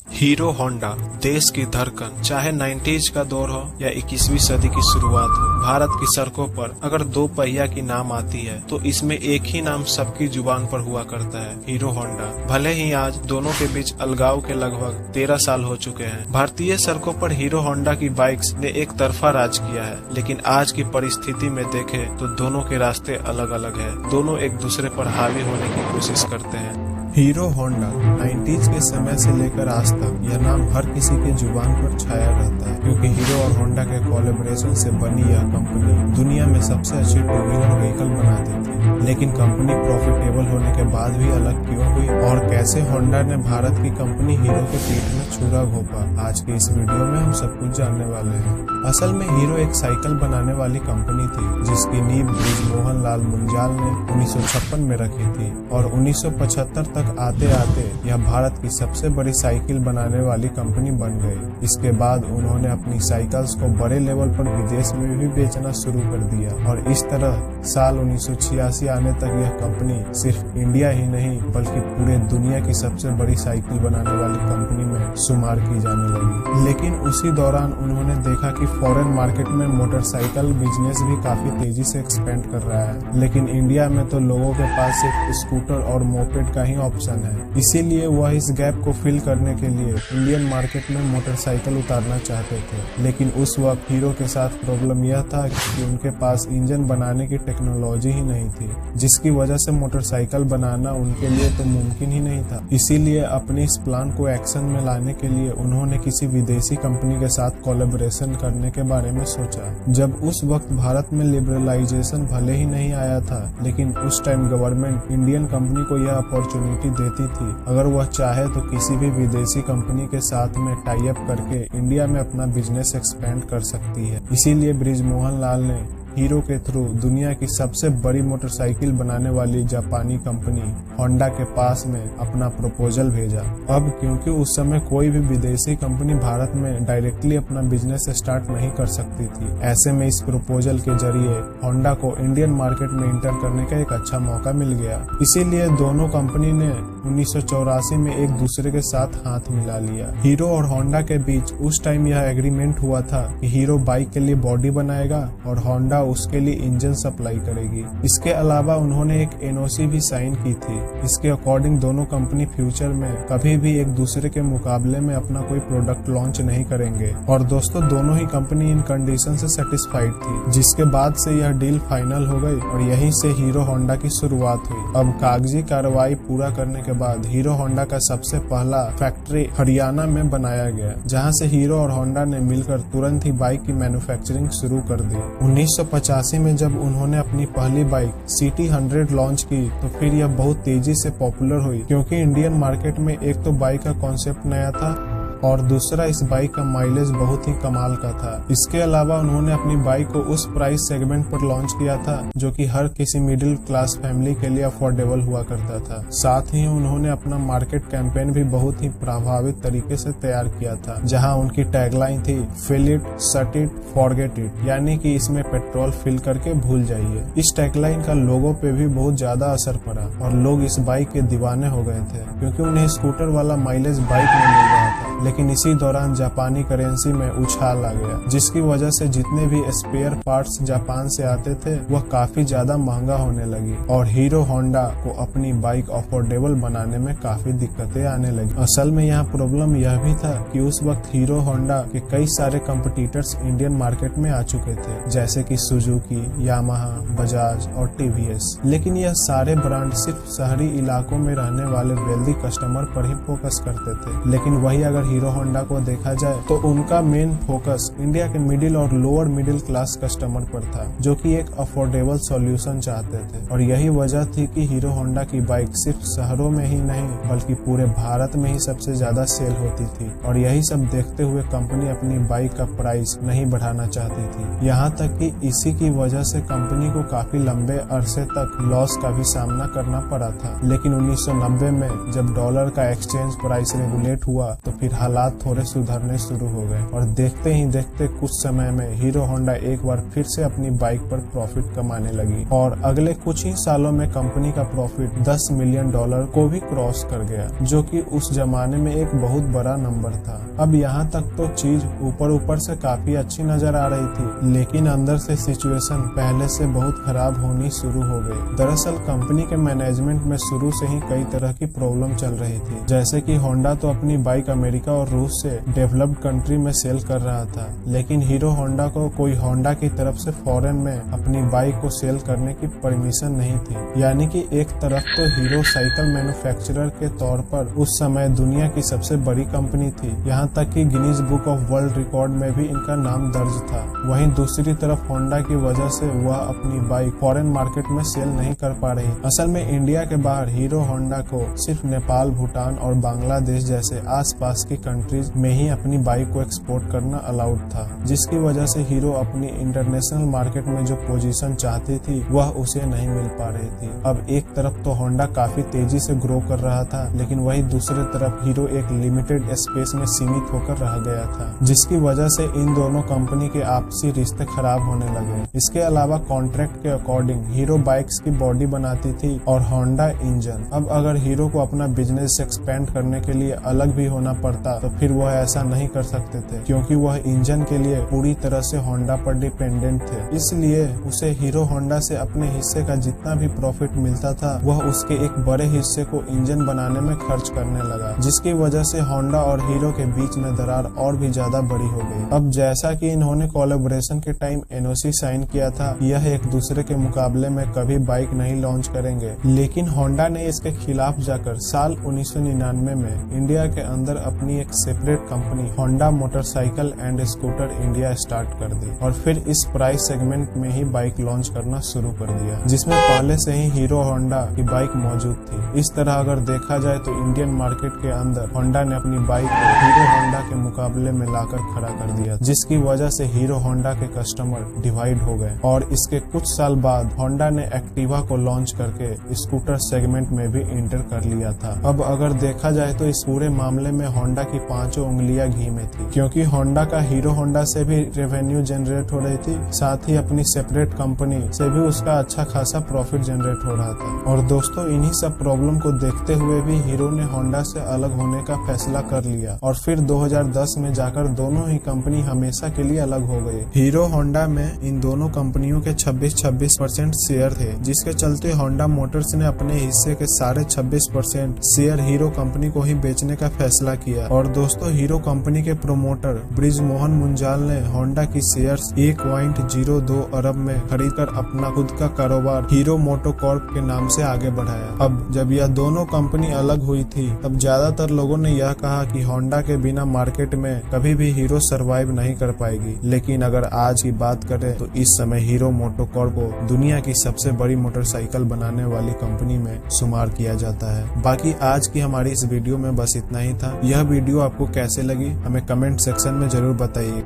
Hero Honda देश की धड़कन, चाहे 90s का दौर हो या 21वीं सदी की शुरुआत हो, भारत की सड़कों पर अगर दो पहिया की नाम आती है तो इसमें एक ही नाम सबकी जुबान पर हुआ करता है, हीरो होंडा। भले ही आज दोनों के बीच अलगाव के लगभग 13 साल हो चुके हैं। भारतीय सड़कों पर हीरो होंडा की बाइक्स ने एक तरफा राज किया है, लेकिन आज की परिस्थिति में देखें तो दोनों के रास्ते अलग अलग है। दोनों एक दूसरे पर हावी होने की कोशिश करते हैं। हीरो होंडा 90s के समय से लेकर आज तक यह नाम हर किसी के जुबान पर छाया रहता है, क्योंकि हीरो और होंडा के कोलैबोरेशन से बनी यह कंपनी दुनिया में सबसे अच्छी टू व्हीलर व्हीकल बनाती थी। लेकिन कंपनी प्रॉफिटेबल होने के बाद भी अलग क्यों हुई और कैसे होंडा ने भारत की कंपनी हीरो के पीठ में छुरा घोंपा, आज के इस वीडियो में हम सब कुछ जानने वाले हैं। असल में हीरो एक साइकिल बनाने वाली कंपनी थी, जिसकी नींव बृजमोहन लाल मुंजाल ने 1956 में रखी थी और 1975 तक आते आते यह भारत की सबसे बड़ी साइकिल बनाने वाली कंपनी बन गई। इसके बाद उन्होंने अपनी साइकिल्स को बड़े लेवल पर विदेश में भी बेचना शुरू कर दिया और इस तरह साल 1986 आने तक यह कंपनी सिर्फ इंडिया ही नहीं बल्कि पूरे दुनिया की सबसे बड़ी साइकिल बनाने वाली कंपनी में शुमार की जाने लगी। लेकिन उसी दौरान उन्होंने देखा कि फॉरेन मार्केट में मोटरसाइकिल बिजनेस भी काफी तेजी से एक्सपेंड कर रहा है, लेकिन इंडिया में तो लोगों के पास सिर्फ स्कूटर और मोपेड का ही ऑप्शन है। इसीलिए वह इस गैप को फिल करने के लिए इंडियन मार्केट में मोटरसाइकिल उतारना चाहते थे। लेकिन उस वक्त हीरो के साथ प्रॉब्लम यह था कि उनके पास इंजन बनाने की टेक्नोलॉजी ही नहीं थी, जिसकी वजह से मोटरसाइकिल बनाना उनके लिए तो मुमकिन ही नहीं था। इसीलिए अपने इस प्लान को एक्शन में लाने के लिए उन्होंने किसी विदेशी कंपनी के साथ कोलैबोरेशन करने के बारे में सोचा। जब उस वक्त भारत में लिबरलाइजेशन भले ही नहीं आया था, लेकिन उस टाइम गवर्नमेंट इंडियन कंपनी को यह अपॉर्चुनिटी देती थी, अगर वह चाहे तो किसी भी विदेशी कंपनी के साथ में टाई अप करके इंडिया में अपना बिजनेस एक्सपेंड कर सकती है। इसीलिए बृजमोहन लाल ने हीरो के थ्रू दुनिया की सबसे बड़ी मोटरसाइकिल बनाने वाली जापानी कंपनी होंडा के पास में अपना प्रपोजल भेजा। अब क्योंकि उस समय कोई भी विदेशी कंपनी भारत में डायरेक्टली अपना बिजनेस स्टार्ट नहीं कर सकती थी, ऐसे में इस प्रपोजल के जरिए होंडा को इंडियन मार्केट में इंटर करने का एक अच्छा मौका मिल गया। इसीलिए दोनों कंपनी ने 1984 में एक दूसरे के साथ हाथ मिला लिया। हीरो और होंडा के बीच उस टाइम यह एग्रीमेंट हुआ था कि हीरो बाइक के लिए बॉडी बनाएगा और होंडा उसके लिए इंजन सप्लाई करेगी। इसके अलावा उन्होंने एक एनओसी भी साइन की थी। इसके अकॉर्डिंग दोनों कंपनी फ्यूचर में कभी भी एक दूसरे के मुकाबले में अपना कोई प्रोडक्ट लॉन्च नहीं करेंगे। और दोस्तों, दोनों ही कंपनी इन कंडीशन से सेटिस्फाइड थी, जिसके बाद से यह डील फाइनल हो गई और यहीं से हीरो होंडा की शुरुआत हुई। अब कागजी कार्रवाई पूरा करने के बाद हीरो होंडा का सबसे पहला फैक्ट्री हरियाणा में बनाया गया, जहाँ से हीरो और होंडा ने मिलकर तुरंत ही बाइक की मैन्युफैक्चरिंग शुरू कर दी। 1985 में जब उन्होंने अपनी पहली बाइक सिटी 100 लॉन्च की तो फिर यह बहुत तेजी से पॉपुलर हुई, क्योंकि इंडियन मार्केट में एक तो बाइक का कॉन्सेप्ट नया था और दूसरा इस बाइक का माइलेज बहुत ही कमाल का था। इसके अलावा उन्होंने अपनी बाइक को उस प्राइस सेगमेंट पर लॉन्च किया था जो कि हर किसी मिडिल क्लास फैमिली के लिए अफोर्डेबल हुआ करता था। साथ ही उन्होंने अपना मार्केट कैंपेन भी बहुत ही प्रभावित तरीके से तैयार किया था, जहां उनकी टैगलाइन थी फिल इट, सट इट, फॉरगेट इट, यानी कि इसमें पेट्रोल फिल करके भूल जाइए। इस टैगलाइन का लोगों पे भी बहुत ज्यादा असर पड़ा और लोग इस बाइक के दीवाने हो गए थे, क्योंकि उन्हें स्कूटर वाला माइलेज बाइक में मिल रहा था। लेकिन इसी दौरान जापानी करेंसी में उछाल आ गया, जिसकी वजह से जितने भी स्पेयर पार्ट्स जापान से आते थे वह काफी ज्यादा महंगा होने लगी और हीरो होंडा को अपनी बाइक अफोर्डेबल बनाने में काफी दिक्कतें आने लगी। असल में यहाँ प्रॉब्लम यह भी था कि उस वक्त हीरो होंडा के कई सारे कंपटीटर्स इंडियन मार्केट में आ चुके थे, जैसे कि सुजुकी, यामाहा, बजाज और टीवीएस। लेकिन यह सारे ब्रांड सिर्फ शहरी इलाकों में रहने वाले वेल्दी कस्टमर पर ही फोकस करते थे। लेकिन वही अगर हीरो होंडा को देखा जाए तो उनका मेन फोकस इंडिया के मिडिल और लोअर मिडिल क्लास कस्टमर पर था, जो कि एक अफोर्डेबल सॉल्यूशन चाहते थे। और यही वजह थी कि हीरो होंडा की बाइक सिर्फ शहरों में ही नहीं बल्कि पूरे भारत में ही सबसे ज्यादा सेल होती थी। और यही सब देखते हुए कंपनी अपनी बाइक का प्राइस नहीं बढ़ाना चाहती थी। यहाँ तक कि इसी की वजह से कंपनी को काफी लंबे अरसे तक लॉस का भी सामना करना पड़ा था। लेकिन 1990 में जब डॉलर का एक्सचेंज प्राइस रेगुलेट हुआ तो फिर फिर हालात थोड़े सुधरने शुरू हो गए और देखते ही देखते कुछ समय में हीरो होंडा एक बार फिर से अपनी बाइक पर प्रॉफिट कमाने लगी और अगले कुछ ही सालों में कंपनी का प्रॉफिट $10 मिलियन को भी क्रॉस कर गया, जो कि उस जमाने में एक बहुत बड़ा नंबर था। अब यहाँ तक तो चीज ऊपर से काफी अच्छी नजर आ रही थी, लेकिन अंदर से सिचुएशन पहले से बहुत खराब होनी शुरू हो गई। दरअसल कंपनी के मैनेजमेंट में शुरू से ही कई तरह की प्रॉब्लम चल रही थी, जैसे कि होंडा तो अपनी बाइक अमेरिका और रूस से डेवलप्ड कंट्री में सेल कर रहा था, लेकिन हीरो होंडा को कोई होंडा की तरफ से फॉरेन में अपनी बाइक को सेल करने की परमिशन नहीं थी। यानी कि एक तरफ तो हीरो साइकिल मैन्युफैक्चरर के तौर पर उस समय दुनिया की सबसे बड़ी कंपनी थी, यहाँ तक कि Guinness book of world record में भी इनका नाम दर्ज था। वहीं दूसरी तरफ होंडा की वजह से वह अपनी बाइक फॉरेन मार्केट में सेल नहीं कर पा रही। असल में इंडिया के बाहर हीरो होंडा को सिर्फ नेपाल, भूटान और बांग्लादेश जैसे आसपास की कंट्रीज में ही अपनी बाइक को एक्सपोर्ट करना अलाउड था, जिसकी वजह से हीरो अपनी इंटरनेशनल मार्केट में जो पोजीशन चाहती थी वह उसे नहीं मिल पा रही थी। अब एक तरफ तो होंडा काफी तेजी से ग्रो कर रहा था, लेकिन वही दूसरी तरफ हीरो एक लिमिटेड स्पेस में सीमित होकर रह गया था, जिसकी वजह से इन दोनों कंपनी के आपसी रिश्ते खराब होने लगे। इसके अलावा कॉन्ट्रैक्ट के अकॉर्डिंग हीरो बाइक्स की बॉडी बनाती थी और होंडा इंजन। अब अगर हीरो को अपना बिजनेस एक्सपेंड करने के लिए अलग भी होना पड़ता तो फिर वह ऐसा नहीं कर सकते थे, क्योंकि वह इंजन के लिए पूरी तरह से होंडा पर डिपेंडेंट थे। इसलिए उसे हीरो होंडा से अपने हिस्से का जितना भी प्रॉफिट मिलता था वह उसके एक बड़े हिस्से को इंजन बनाने में खर्च करने लगा, जिसकी वजह से होंडा और हीरो के बीच में दरार और भी ज्यादा बड़ी हो गई। अब जैसा कि इन्होंने कोलैबोरेशन के टाइम एनओसी साइन किया था, यह एक दूसरे के मुकाबले में कभी बाइक नहीं लॉन्च करेंगे, लेकिन होंडा ने इसके खिलाफ जाकर साल 1999 में इंडिया के अंदर अपनी एक separate company Honda motorcycle and scooter India start कर दी और फिर इस प्राइस सेगमेंट में ही बाइक लॉन्च करना शुरू कर दिया, जिसमें पहले से ही हीरो होंडा की बाइक मौजूद थी। इस तरह अगर देखा जाए तो इंडियन मार्केट के अंदर होंडा ने अपनी बाइक को हीरो होंडा के मुकाबले में लाकर खड़ा कर दिया, जिसकी वजह से हीरो होंडा के कस्टमर डिवाइड हो गए और इसके कुछ साल बाद होंडा ने एक्टिवा को लॉन्च करके स्कूटर सेगमेंट में भी इंटर कर लिया था। अब अगर देखा जाए तो इस पूरे मामले में होंडा की 5 उंगलियां घी में थी, क्योंकि होंडा का हीरो होंडा से भी रेवेन्यू जनरेट हो रही थी, साथ ही अपनी सेपरेट कंपनी से भी उसका अच्छा खासा प्रॉफिट जनरेट हो रहा था। और दोस्तों, इन्हीं सब प्रॉब्लम को देखते हुए भी हीरो ने होंडा से अलग होने का फैसला कर लिया और फिर 2010 में जाकर दोनों ही कंपनी हमेशा के लिए अलग हो गई। हीरो होंडा में इन दोनों कंपनियों के 26% शेयर थे, जिसके चलते होंडा मोटर्स ने अपने हिस्से के सारे 26% शेयर हीरो कंपनी को ही बेचने का फैसला किया। और दोस्तों, हीरो कंपनी के प्रोमोटर ब्रिज मोहन मुंजाल ने होंडा की शेयर्स 1.02 अरब में खरीदकर अपना खुद का कारोबार हीरो मोटोकॉर्प के नाम से आगे बढ़ाया। अब जब यह दोनों कंपनी अलग हुई थी तब ज्यादातर लोगों ने यह कहा कि होंडा के बिना मार्केट में कभी भी हीरो सरवाइव नहीं कर पाएगी, लेकिन अगर आज की बात करें तो इस समय हीरो मोटोकॉर्प को दुनिया की सबसे बड़ी मोटरसाइकिल बनाने वाली कंपनी में शुमार किया जाता है। बाकी आज की हमारी इस वीडियो में बस इतना ही था। यह वीडियो आपको कैसे लगी हमें कमेंट सेक्शन में जरूर बताइए।